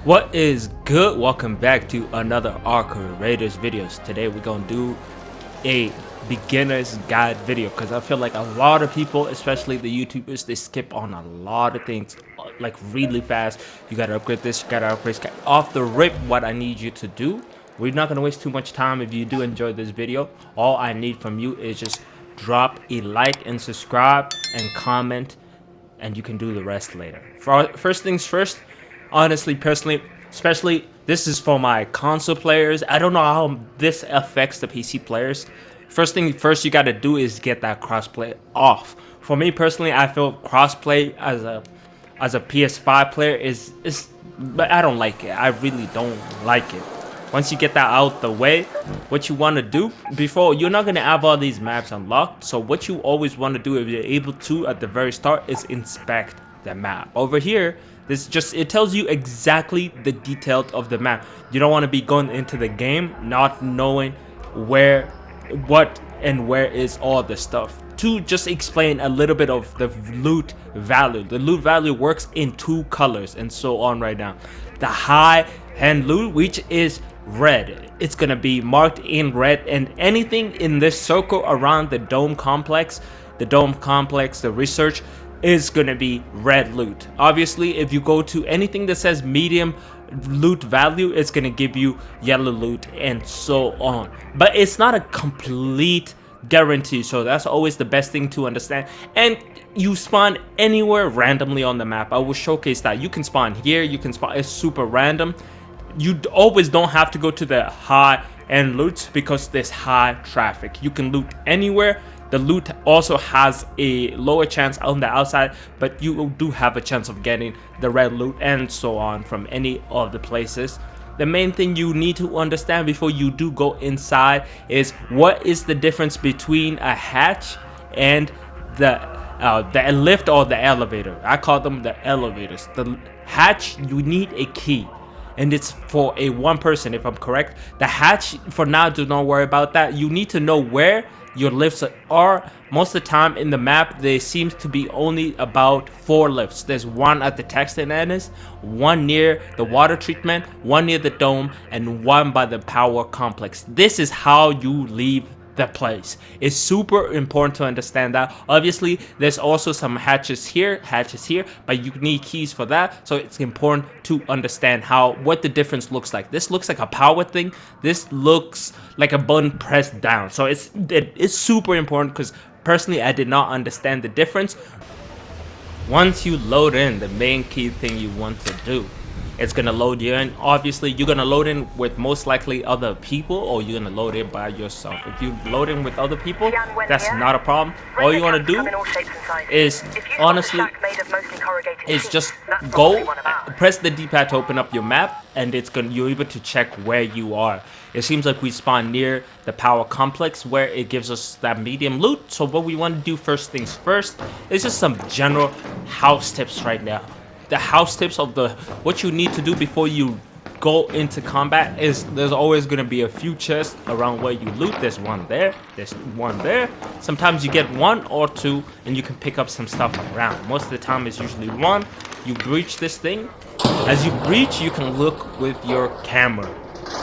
What is good? Welcome back to another Arc Raiders videos. Today we're gonna do a beginner's guide video because I feel like a lot of people, especially the YouTubers, they skip on a lot of things like really fast. You gotta upgrade this, you gotta upgrade off the rip. What I need you to do, we're not gonna waste too much time. If you do enjoy this video, all I need from you is just drop a like and subscribe and comment, and you can do the rest later. First things first, honestly, personally, especially this is for my console players. I don't know how this affects the PC players. First thing first, you got to do is get that crossplay off. For me personally, I feel crossplay as a PS5 player is, but I don't like it. I really don't like it. Once you get that out the way, what you want to do before, you're not going to have all these maps unlocked. So what you always want to do, if you're able to at the very start, is inspect the map. Over here, it tells you exactly the details of the map. You don't want to be going into the game not knowing what and where is all the stuff. To just explain a little bit of the loot value. The loot value works in two colors and so on right now. The high end loot, which is red, it's gonna be marked in red, and anything in this circle around the dome complex, the research, is gonna be red loot. Obviously, if you go to anything that says medium loot value, it's gonna give you yellow loot and so on. But it's not a complete guarantee, so that's always the best thing to understand. And you spawn anywhere randomly on the map. I will showcase that. You can spawn here, you can spawn, it's super random. You always don't have to go to the high end loots because there's high traffic. You can loot anywhere. The loot also has a lower chance on the outside, but you do have a chance of getting the red loot and so on from any of the places. The main thing you need to understand before you do go inside is what is the difference between a hatch and the lift or the elevator. I call them the elevators. The hatch, you need a key, and it's for a one person, if I'm correct. The hatch, for now, do not worry about that. You need to know where your lifts are. Most of the time in the map, there seems to be only about 4 lifts. There's one at the Texan Ennis, one near the water treatment, one near the dome, and one by the power complex. This is how you leave the place. It's super important to understand that. Obviously, there's also some hatches here, but you need keys for that. So it's important to understand what the difference looks like. This looks like a power thing. This looks like a button pressed down. So it's super important because personally, I did not understand the difference. Once you load in, the main key thing you want to do, it's gonna load you in. Obviously, you're gonna load in with most likely other people, or you're gonna load in by yourself. If you load in with other people, that's not a problem. All you wanna do is, honestly, is just go, press the D-pad to open up your map, and you're able to check where you are. It seems like we spawn near the power complex where it gives us that medium loot. So what we want to do, first things first, is just some general house tips right now. The house tips of what you need to do before you go into combat is there's always going to be a few chests around where you loot. There's one there, there's one there. Sometimes you get 1 or 2 and you can pick up some stuff around. Most of the time it's usually 1. You breach this thing. As you breach, you can look with your camera.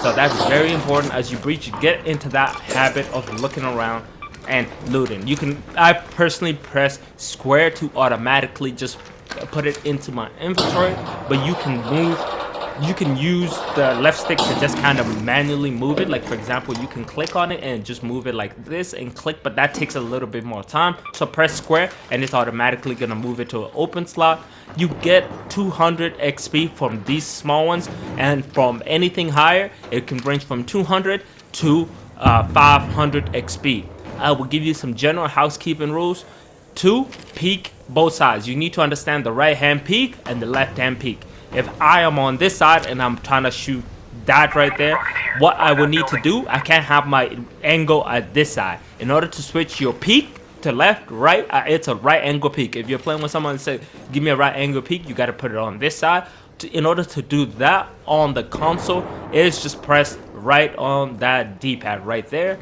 So that's very important. As you breach, you get into that habit of looking around and looting. I personally press square to automatically just put it into my inventory, but you can use the left stick to just kind of manually move it. Like, for example, you can click on it and just move it like this and click, but that takes a little bit more time. So press square and it's automatically gonna move it to an open slot. You get 200 XP from these small ones, and from anything higher it can range from 200 to 500 XP. I will give you some general housekeeping rules. 2, peek both sides. You need to understand the right hand peek and the left hand peek. If I am on this side and I'm trying to shoot that right there, what I will need to do, I can't have my angle at this side. In order to switch your peek to left, right, it's a right angle peek. If you're playing with someone and say, give me a right angle peek, you got to put it on this side. In order to do that on the console, it's just press right on that D-pad right there.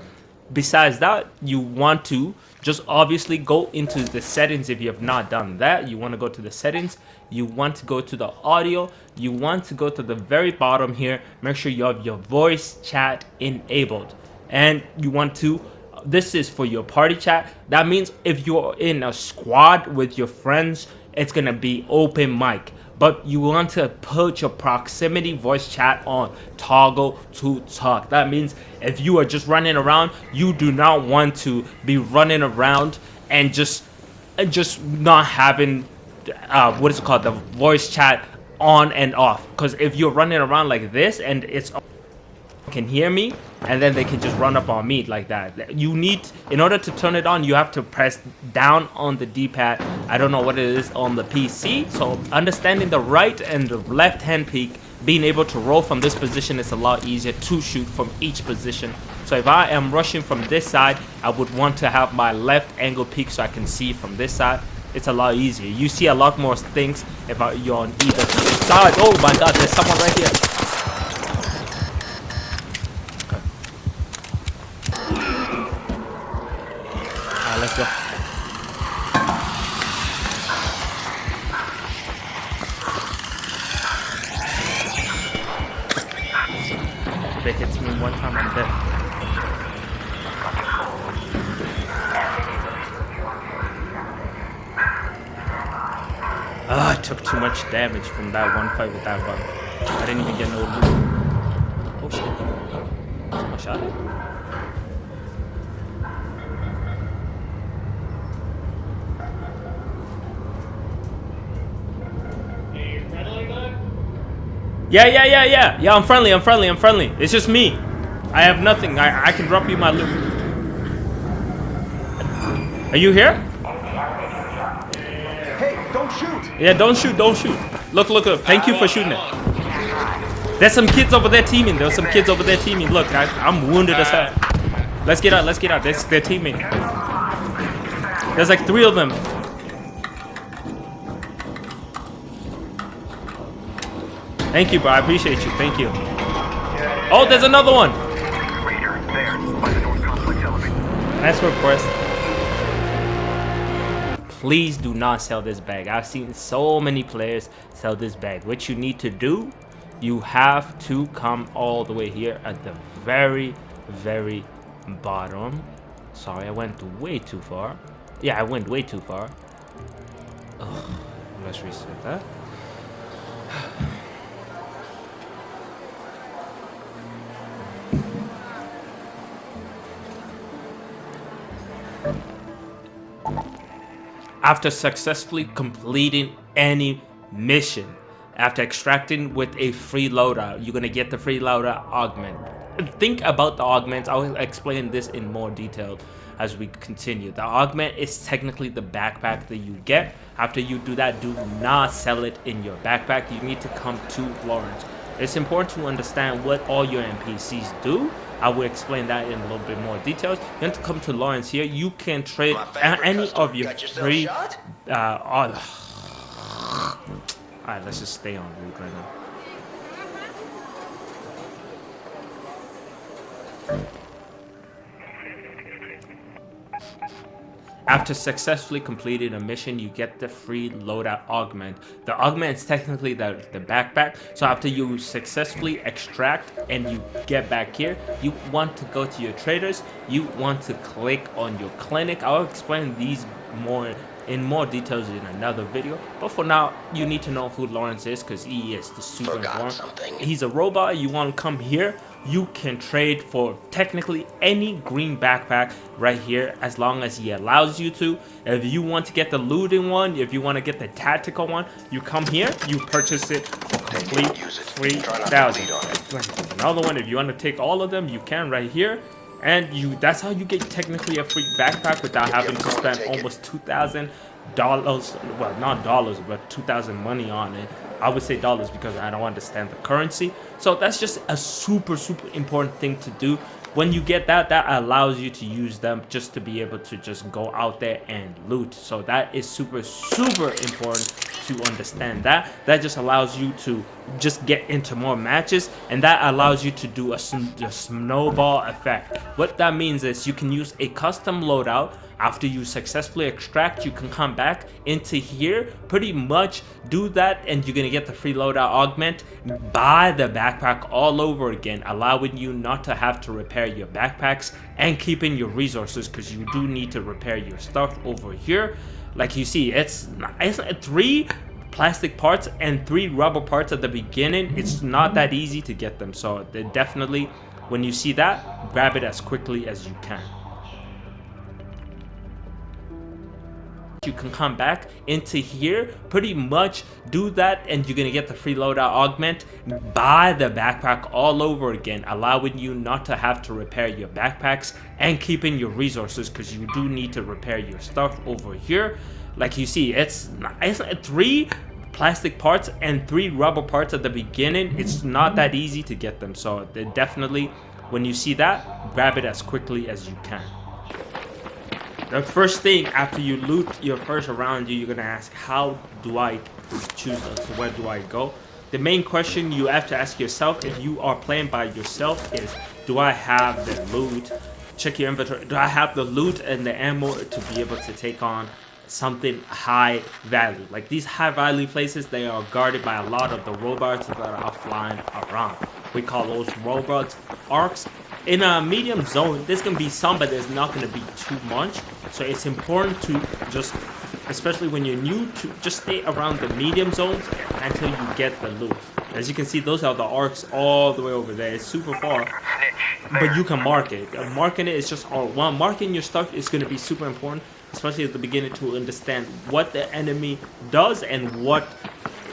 Besides that, you want to just obviously go into the settings. If you have not done that, you want to go to the settings, you want to go to the audio, you want to go to the very bottom here, make sure you have your voice chat enabled, and you want to, this is for your party chat. That means if you're in a squad with your friends, it's gonna be open mic, but you want to put your proximity voice chat on toggle to talk. That means if you are just running around, you do not want to be running around and just not having what is it called, the voice chat on and off. Because if you're running around like this and it's can hear me, and then they can just run up on me like that. You need, in order to turn it on, you have to press down on the D-pad. I don't know what it is on the PC, so understanding the right and the left hand peak, being able to roll from this position is a lot easier to shoot from each position. So if I am rushing from this side, I would want to have my left angle peak so I can see from this side. It's a lot easier. You see a lot more things if you're on either side. Oh my god, there's someone right here. Let's go. If it hits me one time, I'm dead. I took too much damage from that one fight with that bug. I didn't even get no loot. Oh shit. Someone shot it. Yeah, I'm friendly. It's just me. I have nothing. I can drop you my loot. Are you here? Hey, don't shoot! Yeah, don't shoot. Look. Thank you for shooting it. There's some kids over there teaming. Look, I'm wounded as hell. Let's get out. They're teaming. There's like 3 of them. Thank you, bro. I appreciate you. Thank you. Oh, there's another one. Nice work, boys. Please do not sell this bag. I've seen so many players sell this bag. What you need to do, you have to come all the way here at the very, very bottom. Sorry, I went way too far. Yeah, I went way too far. Ugh, let's reset that. After successfully completing any mission, after extracting with a free loadout, you're gonna get the free loadout augment. Think about the augments. I'll explain this in more detail as we continue. The augment is technically the backpack that you get. After you do that, do not sell it in your backpack. You need to come to Lawrence. It's important to understand what all your NPCs do. I will explain that in a little bit more details. You have to come to Lawrence here. You can trade any of your free. Alright, let's just stay on route right now. After successfully completing a mission, you get the free loadout augment. The augment is technically the backpack. So after you successfully extract and you get back here, you want to go to your traders. You want to click on your clinic. I'll explain these in more details in another video. But for now, you need to know who Lawrence is because he is the super important. He's a robot. You want to come here. You can trade for technically any green backpack right here as long as he allows you to. If you want to get the looting one, if you want to get the tactical one, you come here, you purchase it for complete 3,000. Another one, if you want to take all of them, you can right here. And that's how you get technically a free backpack without having to spend almost $2,000. Well, not dollars, but 2,000 money on it. I would say dollars because I don't understand the currency. So that's just a super important thing to do. when you get that, that allows you to use them just to be able to just go out there and loot. So that is super important to understand. That just allows you to just get into more matches, and that allows you to do a snowball effect. What that means is you can use a custom loadout. After you successfully extract, you can come back into here, pretty much do that, and you're gonna get the free loadout augment, buy the backpack all over again, allowing you not to have to repair your backpacks and keeping your resources, because you do need to repair your stuff over here. Like you see, it's 3 plastic parts and 3 rubber parts at the beginning. It's not that easy to get them, so definitely when you see that, grab it as quickly as you can. You can come back into here, pretty much do that, and you're gonna get the free loadout augment, buy the backpack all over again, allowing you not to have to repair your backpacks and keeping your resources, because you do need to repair your stuff over here. Like you see, it's 3 plastic parts and 3 rubber parts at the beginning. It's not that easy to get them, so definitely when you see that, grab it as quickly as you can. The first thing after you loot your first round, you're gonna ask, how do I choose where do I go? The main question you have to ask yourself if you are playing by yourself is, do I have the loot? Check your inventory. Do I have the loot and the ammo to be able to take on something high value? Like these high value places, they are guarded by a lot of the robots that are flying around. We call those robots arcs. In a medium zone, there's gonna be some, but there's not gonna be too much. So it's important to just, especially when you're new, to just stay around the medium zones until you get the loot. As you can see, those are the arcs all the way over there. It's super far, but you can mark it. Marking it is just all one. Marking your stuff is gonna be super important, especially at the beginning, to understand what the enemy does and what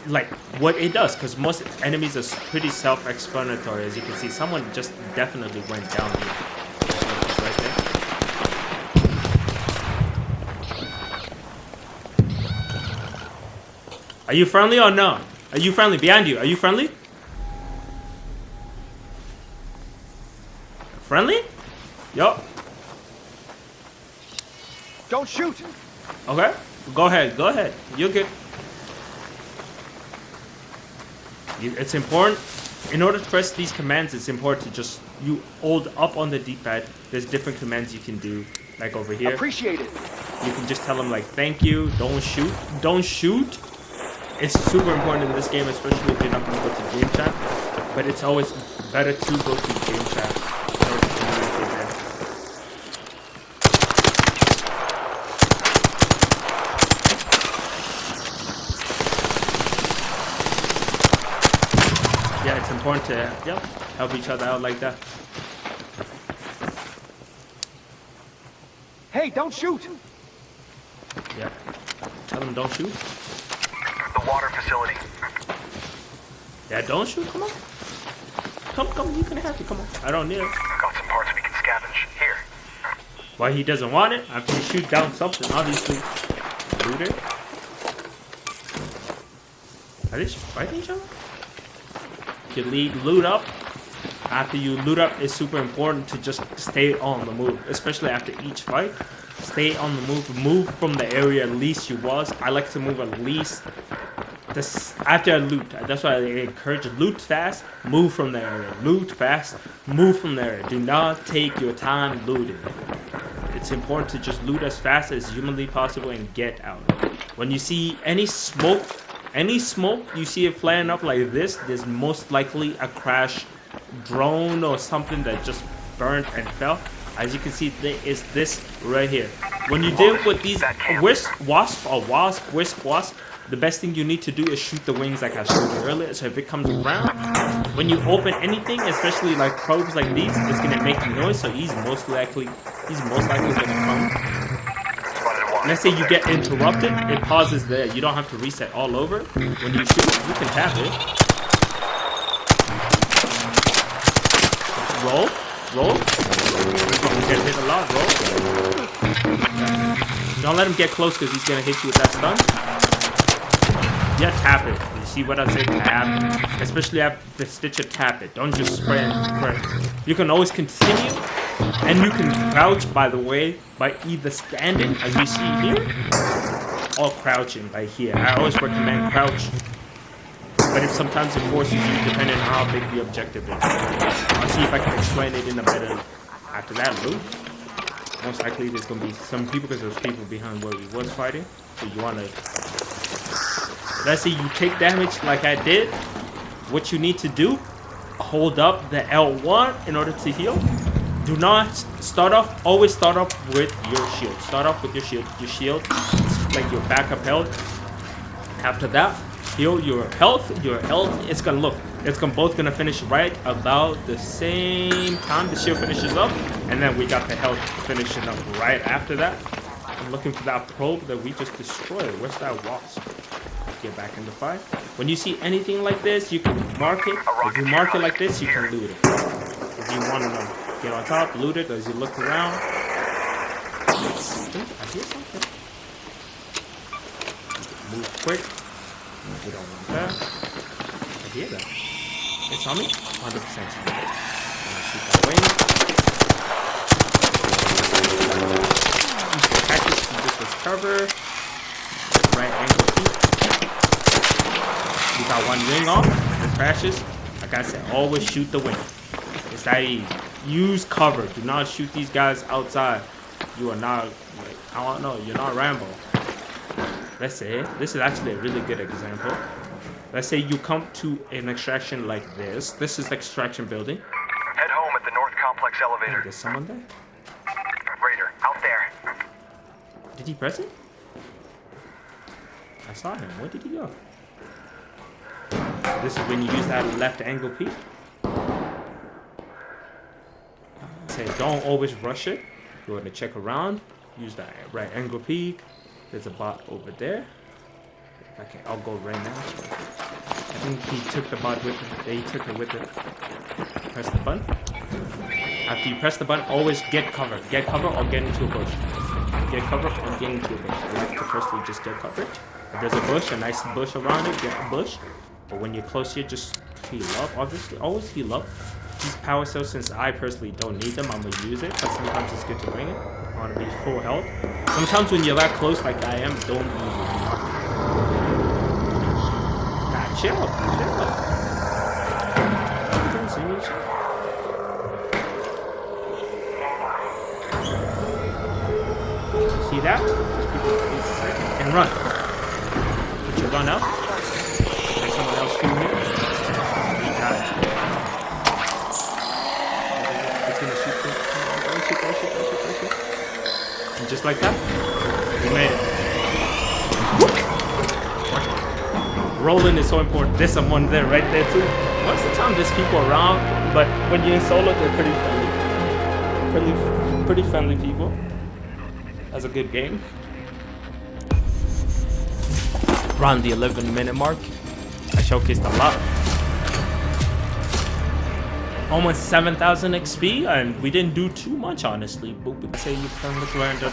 it does, because most enemies are pretty self-explanatory. As you can see, someone just definitely went down here. Right there. Are you friendly or no? Are you friendly? Behind you. Are you friendly? Friendly? Yup. Don't shoot. Okay. Go ahead. Go ahead. You're good. It's important, in order to press these commands, it's important to just, you hold up on the D-pad. There's different commands you can do, like over here. Appreciate it. You can just tell them like, thank you, don't shoot, don't shoot. It's super important in this game, especially if you're not going to go to game chat. But it's always better to go to game chat in order to communicate there. Yeah, it's important to help each other out like that. Hey, don't shoot! Yeah. Tell them don't shoot. The water facility. Yeah, don't shoot. Come on. Come. You can have it. Come on. I don't need it. I got some parts we can scavenge. Here. Why he doesn't want it? After you shoot down something, obviously. Loot it. Are they fighting each other? You loot up. After you loot up, it's super important to just stay on the move, especially after each fight. Stay on the move. Move from the area at least you was. I like to move at least this after I loot. That's why I encourage loot fast. Move from the area. Loot fast. Move from the area. Do not take your time looting. It's important to just loot as fast as humanly possible and get out. When you see any smoke you see it flaring up like this, there's most likely a crash drone or something that just burned and fell. As you can see, there is this right here. When you deal with these wisp, wasp, the best thing you need to do is shoot the wings like I showed you earlier. So if it comes around, when you open anything, especially like probes like these, it's gonna make noise. So he's most likely gonna come. Let's say you get interrupted, it pauses there. You don't have to reset all over. When you shoot, you can tap it. Roll. You get hit a lot, roll. Don't let him get close because he's gonna hit you with that stun. Yeah, tap it. You see what I say? Tap. Especially after the Stitcher, tap it. Don't just spray and spray. You can always continue, and you can crouch, by the way, by either standing, as you see here, or crouching by here. I always recommend crouch, but if sometimes it forces you, depending on how big the objective is. I'll see if I can explain it in a better. After that loop, most likely there's gonna be some people, because there's people behind where we was fighting. So you wanna, let's say you take damage like I did. What you need to do, hold up the L1 in order to heal. Do not start off, always start off with your shield. Start off with your shield. Your shield is like your backup health. After that, heal your health. Your health, it's gonna look, it's both gonna finish right about the same time the shield finishes up. And then we got the health finishing up right after that. I'm looking for that probe that we just destroyed. Where's that wasp? Get back in the fight. When you see anything like this, you can mark it. If you mark it like this, you can loot it. If you want to get on top, loot it as you look around. I hear something. Move quick. We don't want that. I hear that. It's on me? 100% on me. I'm gonna shoot that wing. Tactics, this was cover. Right angle peek. You got one wing off. It crashes. Like I said, always shoot the wing. It's that easy. Use cover. Do not shoot these guys outside. You are not, like, I don't know, you're not Rambo. Let's say, this is actually a really good example. Let's say you come to an extraction like this. This is the extraction building. Head home at the North Complex elevator. There's someone there? Raider, out there. Did he press it? I saw him. Where did he go? This is when you use that left angle peek. Say don't always rush it. You want to check around. Use that right angle peek. There's a bot over there. Okay, I'll go right now. I think he took the bot with him. Yeah, he took it with it. Press the button. After you press the button, always get cover. Get cover or get into a bush. Get cover or get into a bush. I like to firstly just get cover. If there's a bush, a nice bush around it, get a bush. But when you're close here, just heal up. Obviously, always heal up. These power cells, since I personally don't need them, I'm going to use it. But sometimes it's good to bring it. I want to be full health. Sometimes when you're that close like I am, don't use it. Nah, chill. See that? And run. Put your gun out. There's someone else through here. We got it. It's gonna shoot them. Don't shoot. And just like that, we made it. Rolling is so important. There's someone there, right there too. Most of the time there's people around, but when you're in solo, they're pretty friendly. Pretty friendly people. That's a good game. Around the 11-minute mark, I showcased a lot. Almost 7,000 XP, and we didn't do too much, honestly. But we say you can look around. The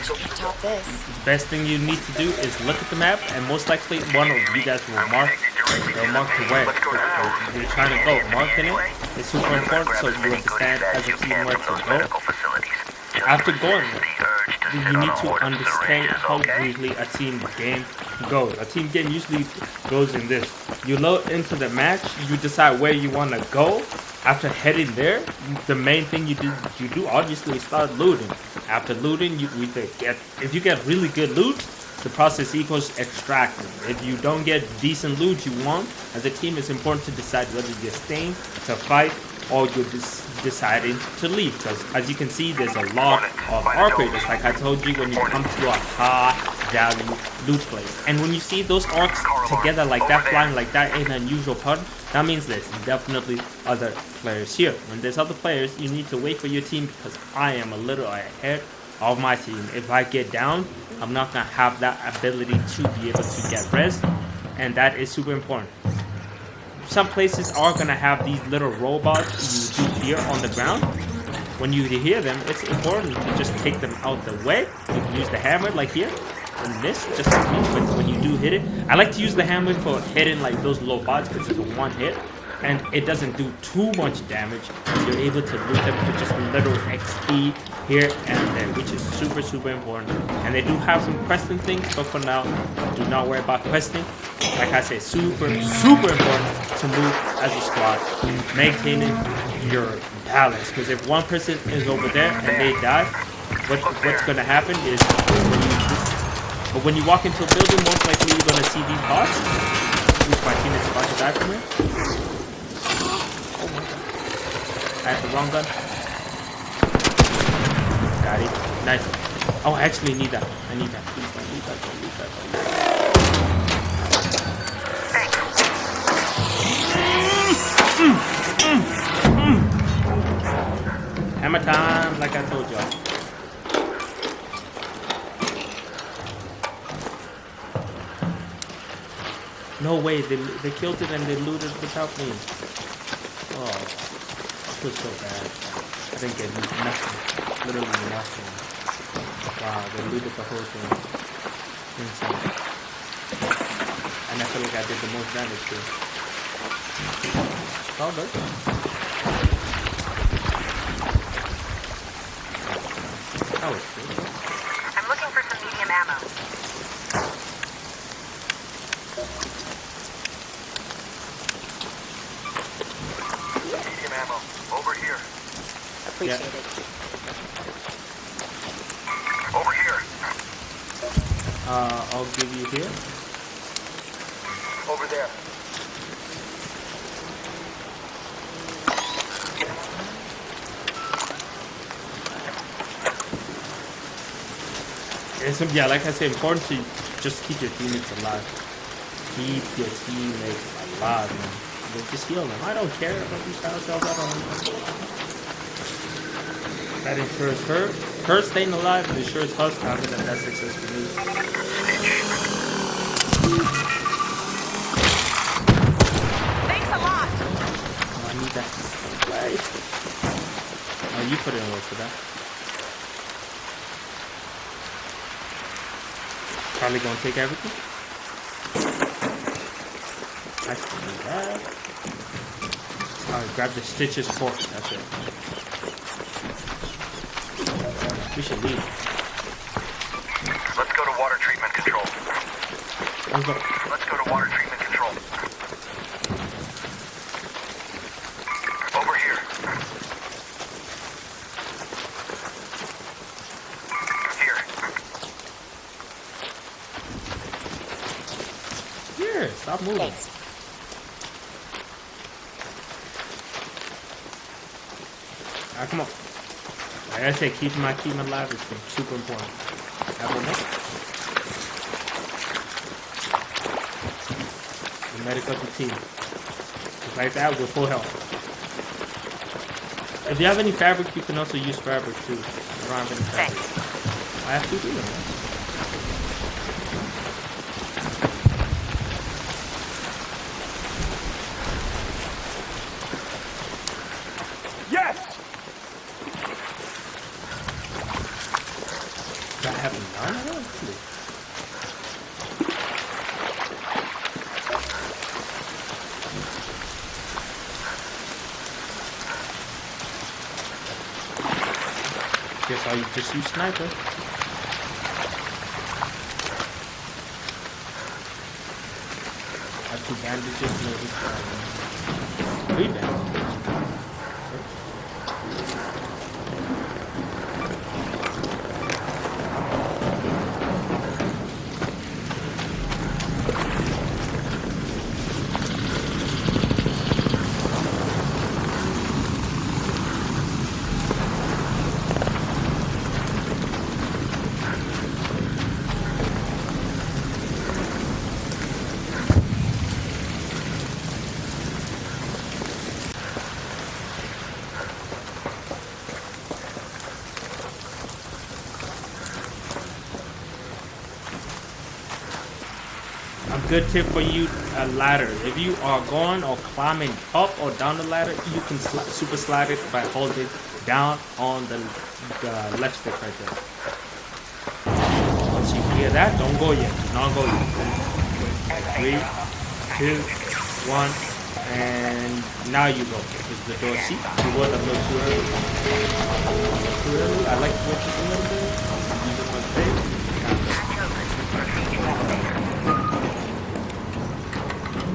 best thing you need to do is look at the map, and most likely one of you guys will mark. They'll mark to where you're trying to go. Marking it is super important, so you understand as a team where to go. After going there, you need to understand how usually a team game goes. A team game usually goes in this. You load into the match, you decide where you want to go. After heading there, the main thing you do obviously start looting. After looting, if you get really good loot, the process equals extracting. If you don't get decent loot you want, as a team, it's important to decide whether you're staying to fight or you're deciding to leave. Because as you can see, there's a lot of arc raiders, like I told you, when you come to a high value loot place. And when you see those arcs together like that, flying like that in an unusual pattern, that means there's definitely other players here. When there's other players, you need to wait for your team, because I am a little ahead of my team. If I get down, I'm not going to have that ability to be able to get res, and that is super important. Some places are going to have these little robots you do hear on the ground. When you hear them, it's important to just take them out the way. You can use the hammer like here. miss just like me when you do hit it. I like to use the hammer for hitting like those low bots because it's a one hit and it doesn't do too much damage. You're able to loot them for just a little XP here and there, which is super important. And they do have some questing things, but for now, do not worry about questing. Like I said, super important to move as a squad, maintaining your balance. Because if one person is over there and they die, what's gonna happen is when you walk into a building, most likely you're gonna see these bots. Ooh, my teammate's about to die from here. Oh my god! I had the wrong gun. Got it. Nice. Oh, I actually need that. I need that. Please don't leave that. Don't leave that. Don't leave that. Hammer time, like I told y'all. No way, they killed it and they looted without me. Oh, I feel so bad. I didn't get nothing. Literally nothing. Wow, they looted the whole thing. Insane. And I feel like I did the most damage too. Oh, good. That was good. I'm looking for some medium ammo. Medium ammo. Over here. Appreciate it. Over here. I'll give you here. Over there. Yeah, like I said, important to just keep your teammates alive. Keep your teammates alive, man. Just heal them. I don't care about these cells at all. That ensures her staying alive and ensures us having the best success for me. Thanks a lot. Oh, I need that. Right. Oh, you put in work for that. Probably gonna take everything. I can do that. Alright, grab the stitches fork. That's it. We should leave. Let's go to water treatment control. Let's go. Let's go to water treatment control. Over here. Here. Here, stop moving. Thanks. Alright, come on. Like I said, keeping my team alive is super important. Have one next. The medic of the team. Just like that, with full health. If you have any fabric, you can also use fabric too. I don't have any fabric. I have to do it. Yes! Do I have none? I don't actually. Guess I'll just use sniper. I have 2 bandages, maybe 3 bandages. Good tip for you, a ladder. If you are going or climbing up or down the ladder, you can super slide it by holding down on the left stick right there. Once you Hear that? Don't go yet. Do not go yet. 3, 2, 1, and now you go. Is the door seat? You was a little too early. Too early. I like to switch it a little bit. Use it for space.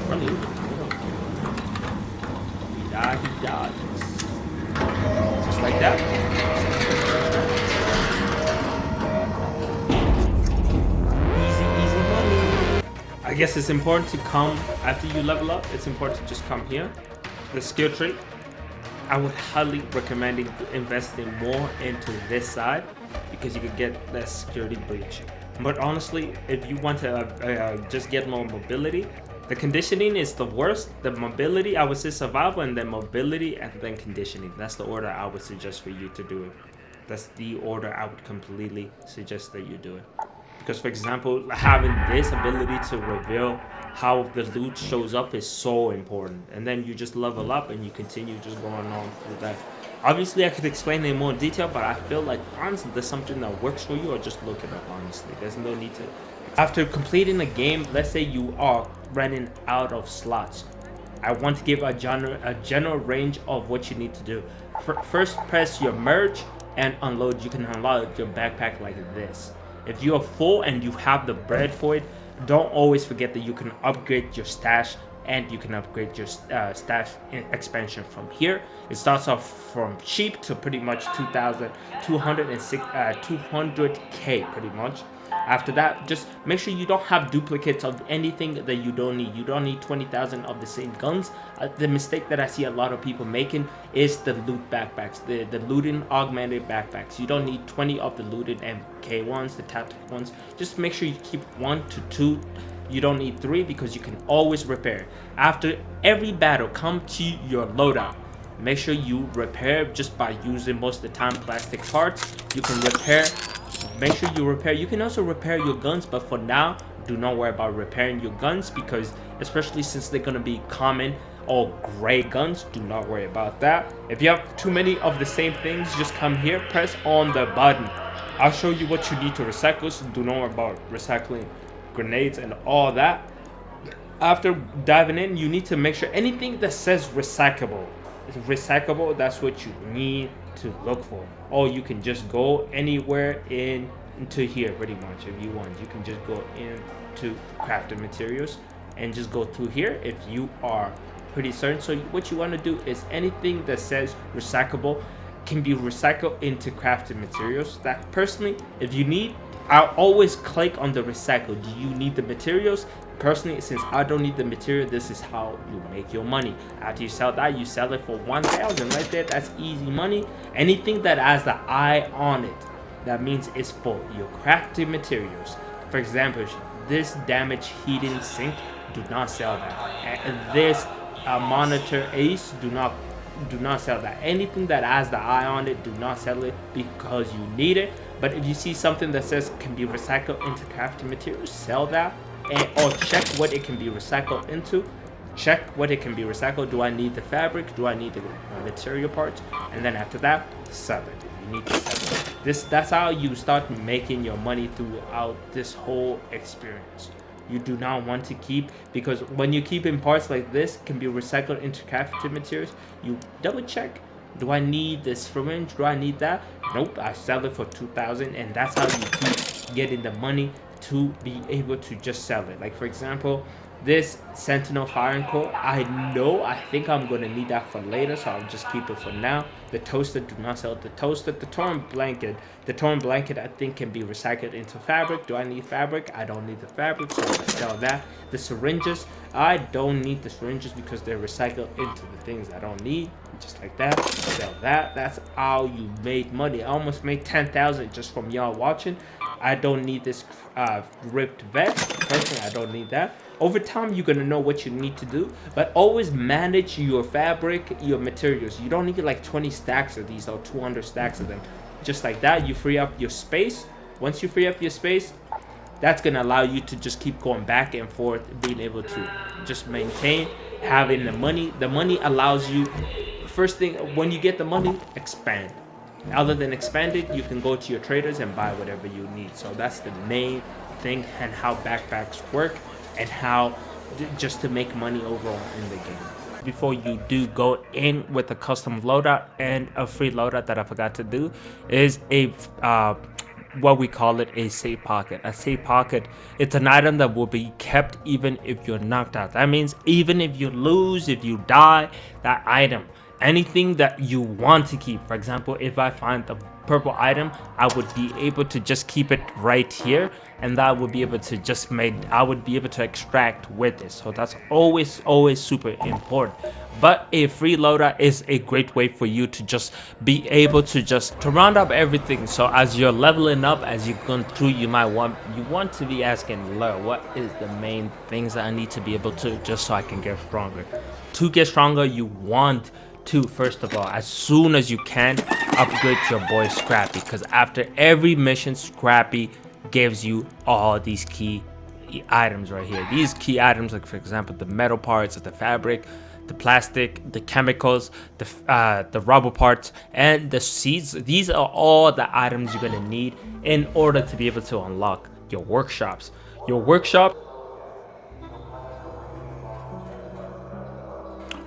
Really? He died. Just like that. Easy money. I guess it's important to come after you level up. It's important to just come here. The skill tree. I would highly recommend investing more into this side because you could get less security breach. But honestly, if you want to just get more mobility, the conditioning is the worst. The mobility, I would say survival, and then mobility, and then conditioning. That's the order I would suggest for you to do it. That's the order I would completely suggest that you do it. Because, for example, having this ability to reveal how the loot shows up is so important. And then you just level up and you continue just going on through that. Obviously, I could explain in more detail, but I feel like once there's something that works for you, or just look it up, honestly. There's no need to. After completing a game, let's say you are running out of slots. I want to give a general range of what you need to do. First, press your merge and unload. You can unload your backpack like this. If you are full and you have the bread for it, don't always forget that you can upgrade your stash, and you can upgrade your stash expansion from here. It starts off from cheap to pretty much 200k pretty much. After that, just make sure you don't have duplicates of anything that you don't need. You don't need 20,000 of the same guns. The mistake that I see a lot of people making is the loot backpacks, the looting augmented backpacks. You don't need 20 of the looted MK ones, the tactical ones. Just make sure you keep 1 to 2. You don't need 3 because you can always repair. After every battle, come to your loadout. Make sure you repair just by using most of the time plastic parts. You can repair. Make sure you repair. You can also repair your guns, but for now, do not worry about repairing your guns, because especially since they're going to be common or gray guns, do not worry about that. If you have too many of the same things, just come here, press on the button. I'll show you what you need to recycle, so do not worry about recycling grenades and all that. After diving in, you need to make sure anything that says recyclable, that's what you need to look for. Or you can just go anywhere into here pretty much. If you want, you can just go into crafted materials and just go through here if you are pretty certain. So what you want to do is anything that says recyclable can be recycled into crafted materials. That personally, if you need, I'll always click on the recycle. Do you need the materials? Personally, since I don't need the material, this is how you make your money. After you sell that, you sell it for 1,000 right there. That's easy money. Anything that has the eye on it, that means it's for your crafting materials. For example, this damage heating sink, do not sell that. And this monitor ace, do not sell that. Anything that has the eye on it, do not sell it because you need it. But if you see something that says can be recycled into crafting materials, sell that. Or check what it can be recycled into. Check what it can be recycled. Do I need the fabric? Do I need the material parts? And then after that, sell it. You need to sell it. That's how you start making your money throughout this whole experience. You do not want to keep, because when you keep in parts like this can be recycled into crafted materials, you double check. Do I need this syringe? Do I need that? Nope, I sell it for 2,000, and that's how you keep getting the money to be able to just sell it. Like for example, this Sentinel firing core, I think I'm gonna need that for later, so I'll just keep it for now. The toaster, do not sell the toaster. The torn blanket I think can be recycled into fabric. Do I need fabric? I don't need the fabric, so I'll sell that. The syringes, I don't need the syringes because they're recycled into the things I don't need. Just like that, sell that. That's how you made money. I almost made 10,000 just from y'all watching. I don't need this ripped vest. Personally, I don't need that. Over time, you're gonna know what you need to do, but always manage your fabric, your materials. You don't need like 20 stacks of these or 200 stacks of them. Just like that, you free up your space. Once you free up your space, that's gonna allow you to just keep going back and forth, being able to just maintain having the money. The money allows you, first thing, when you get the money, expand. Other than expanded, you can go to your traders and buy whatever you need. So that's the main thing and how backpacks work and how just to make money overall in the game. Before you do go in with a custom loadout, and a free loadout that I forgot to do is a what we call it, a safe pocket. A safe pocket, it's an item that will be kept even if you're knocked out. That means even if you lose, if you die, that item, anything that you want to keep, for example, if I find the purple item, I would be able to just keep it right here, and that would be able to just make, I would be able to extract with this. So that's always super important. But a free loadout is a great way for you to just be able to just to round up everything. So as you're leveling up, as you're going through, you want to be asking, Lur, what is the main things that I need to be able to, just so I can get stronger. To get stronger, you want to, first of all, as soon as you can, upgrade your boy Scrappy, because after every mission, Scrappy gives you all these key items right here. These key items, like for example, the metal parts of the fabric, the plastic, the chemicals, the rubber parts, and the seeds. These are all the items you're gonna need in order to be able to unlock your workshops. Your workshop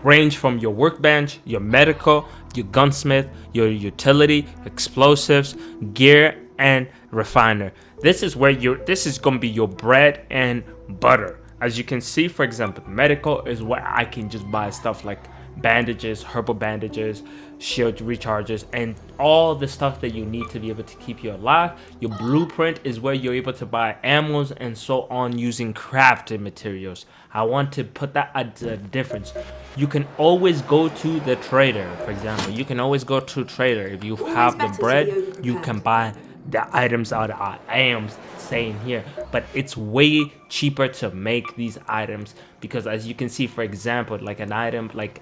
range from your workbench, your medical, your gunsmith, your utility, explosives, gear, and refiner. This is where this is gonna be your bread and butter. As you can see, for example, medical is where I can just buy stuff like bandages, herbal bandages, shield recharges, and all the stuff that you need to be able to keep you alive. Your blueprint is where you're able to buy ammos and so on using crafted materials. I want to put that at the difference. You can always go to the trader. For example, you can always go to trader. If you have the bread, you can buy the items out. I am saying here, but it's way cheaper to make these items, because as you can see, for example, like an item like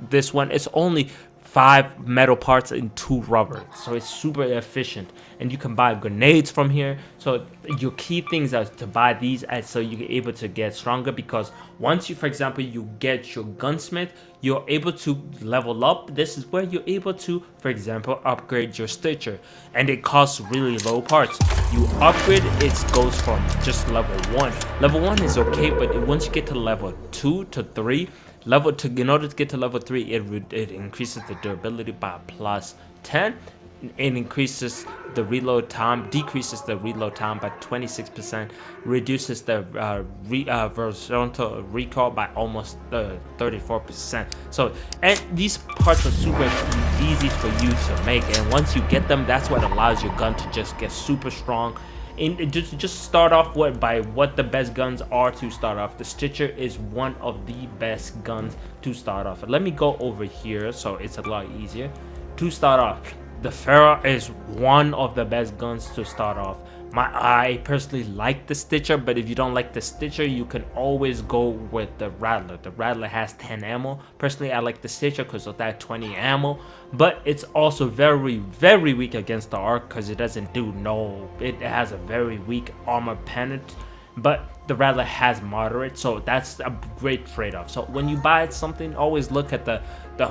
this one, it's only 5 metal parts and 2 rubber, so it's super efficient. And you can buy grenades from here. So your key things are to buy these, so you're able to get stronger, because once you, for example, you get your gunsmith, you're able to level up. This is where you're able to, for example, upgrade your stitcher, and it costs really low parts. You upgrade, it goes from just level 1. Level 1 is okay, but once you get to level 2 to 3, level to in order to get to level 3, it increases the durability by plus 10. It increases the reload time, decreases the reload time by 26%, reduces the horizontal recoil by almost 34%. So, and these parts are super easy for you to make, and once you get them, that's what allows your gun to just get super strong. And just start off by what the best guns are to start off. The Stitcher is one of the best guns to start off. Let me go over here so it's a lot easier to start off. The Pharaoh is one of the best guns to start off. I personally like the Stitcher, but if you don't like the Stitcher, you can always go with the Rattler. The Rattler has 10 ammo. Personally, I like the Stitcher because of that 20 ammo, but it's also very weak against the Arc, because it doesn't do it has a very weak armor penalty, but the Rattler has moderate, so that's a great trade-off. So when you buy something, always look at the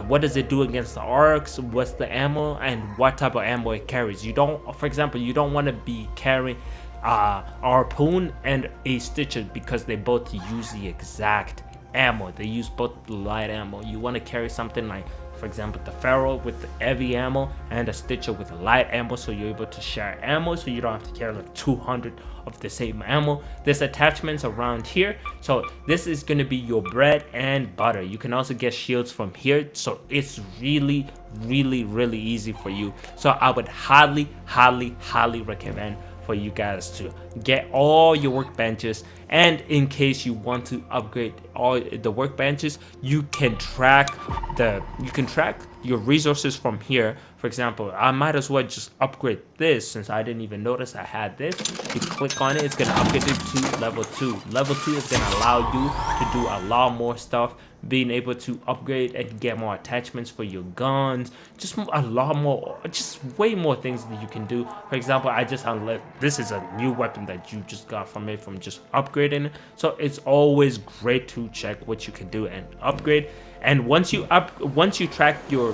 what does it do against the arcs, what's the ammo, and what type of ammo it carries. You don't, for example, you don't want to be carrying harpoon and a Stitcher, because they both use the exact ammo. They use both the light ammo. You want to carry something like, for example, the Pharaoh with the heavy ammo and a Stitcher with light ammo, so you're able to share ammo, so you don't have to carry like 200 of the same ammo. There's attachments around here, so this is going to be your bread and butter. You can also get shields from here, so it's really easy for you. So I would highly recommend for you guys to get all your workbenches, and in case you want to upgrade all the workbenches, you can track your resources from here. For example, I might as well just upgrade this, since I didn't even notice I had this. You click on it, it's gonna upgrade it to level 2. Level 2 is gonna allow you to do a lot more stuff, being able to upgrade and get more attachments for your guns, just a lot more, just way more things that you can do. For example, I just unlocked, this is a new weapon that you just got from it from just upgrading it. So it's always great to check what you can do and upgrade. And once you track your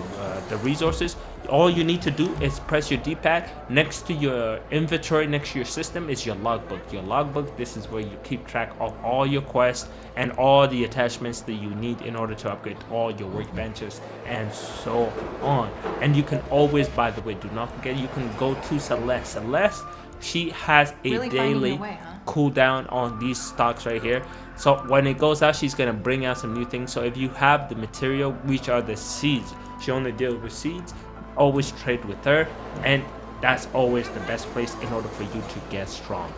the resources, all you need to do is press your D-pad. Next to your inventory, next to your system, is your logbook. Your logbook, this is where you keep track of all your quests and all the attachments that you need in order to upgrade all your workbenches and so on. And you can always, by the way, do not forget, you can go to Celeste. She has a Really finding daily your way, huh? cooldown on these stocks right here. So when it goes out, she's gonna bring out some new things. So if you have the material, which are the seeds, she only deals with seeds, always trade with her, and that's always the best place in order for you to get strong.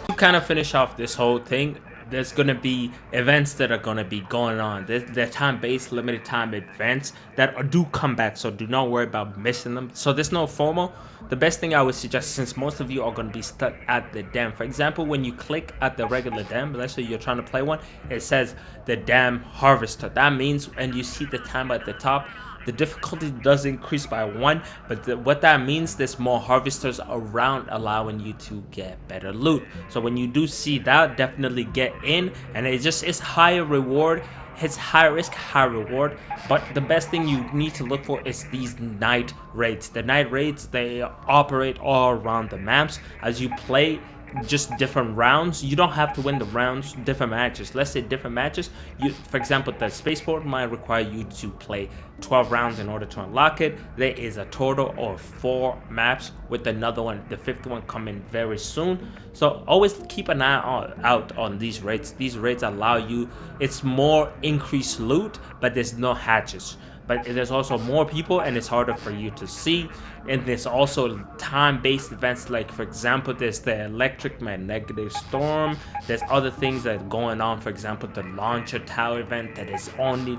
To kind of finish off this whole thing, there's gonna be events that are gonna be going on. They're time-based, limited time events that do come back, so do not worry about missing them. So there's no FOMO. The best thing I would suggest, since most of you are gonna be stuck at the dam, for example, when you click at the regular dam, let's say you're trying to play one, it says the dam harvester. That means, and you see the time at the top, the difficulty does increase by 1, but what that means, there's more harvesters around, allowing you to get better loot. So when you do see that, definitely get in, and it's higher reward. It's high risk, high reward, but the best thing you need to look for is these night raids. The night raids, they operate all around the maps. As you play just different rounds, you don't have to win the rounds, different matches. Let's say different matches, you, for example, the spaceport might require you to play 12 rounds in order to unlock it. There is a total of 4 maps, with another one, the 5th one, coming very soon. So always keep an eye out on these raids. These raids allow you, it's more increased loot, but there's no hatches. But there's also more people, and it's harder for you to see. And there's also time-based events, like for example, there's the electric magnetic storm. There's other things that are going on. For example, the launcher tower event that is only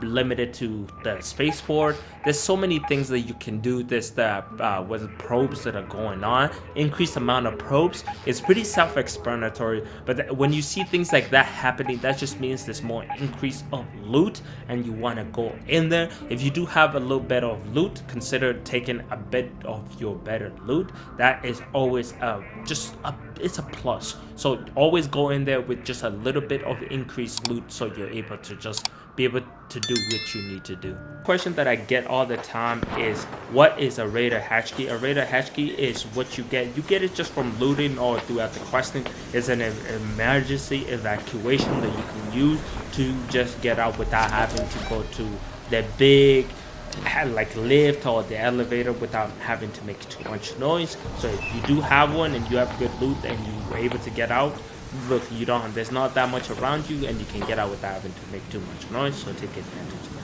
limited to the spaceport. There's so many things that you can do. There's the with probes that are going on, increased amount of probes. It's pretty self-explanatory, but when you see things like that happening, that just means there's more increase of loot, and you want to go in there. If you do have a little bit of loot, consider taking a bit of your better loot. That is always it's a plus. So always go in there with just a little bit of increased loot, so you're able to just be able to do what you need to do. Question that I get all the time is, what is a raider hatch key? A raider hatch key is what you get. You get it just from looting or throughout the questing. It's an emergency evacuation that you can use to just get out without having to go to the big like lift or the elevator without having to make too much noise. So if you do have one and you have good loot and you were able to get out, look, there's not that much around you, and you can get out without having to make too much noise, so take advantage of that.